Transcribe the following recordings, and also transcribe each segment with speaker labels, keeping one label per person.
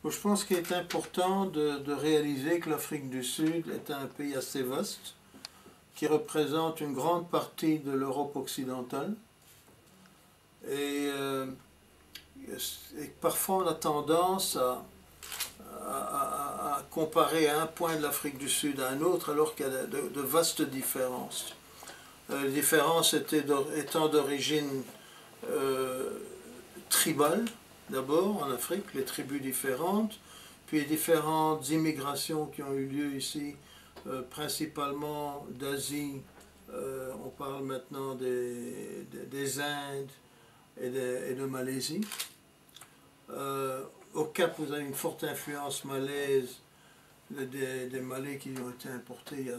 Speaker 1: Je pense qu'il est important de réaliser que l'Afrique du Sud est un pays assez vaste, qui représente une grande partie de l'Europe occidentale. Et parfois on a tendance à comparer un point de l'Afrique du Sud à un autre, alors qu'il y a de vastes différences. Les différences étant d'origine tribale, d'abord en Afrique, les tribus différentes, puis les différentes immigrations qui ont eu lieu ici, principalement d'Asie. On parle maintenant des Indes et de Malaisie. Au Cap, vous avez une forte influence malaise, des Malais qui ont été importés il y a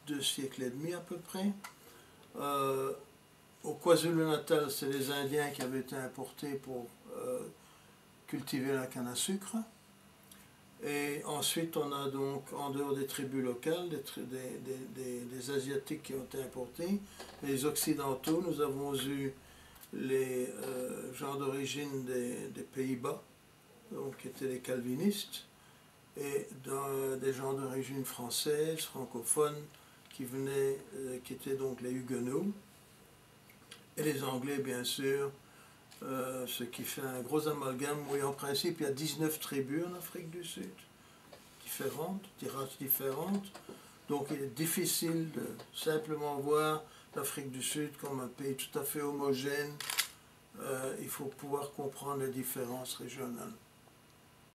Speaker 1: deux siècles et demi à peu près. Au KwaZulu-Natal, c'est les Indiens qui avaient été importés pour cultiver la canne à sucre. Et ensuite, on a donc, en dehors des tribus locales, des Asiatiques qui ont été importés. Les Occidentaux, nous avons eu les gens d'origine des Pays-Bas, donc qui étaient les calvinistes, et des gens d'origine française, francophones, qui étaient donc les Huguenots, et les Anglais, bien sûr, ce qui fait un gros amalgame. Oui, en principe, il y a 19 tribus en Afrique du Sud, différentes, des races différentes. Donc il est difficile de simplement voir l'Afrique du Sud comme un pays tout à fait homogène. Il faut pouvoir comprendre les différences régionales.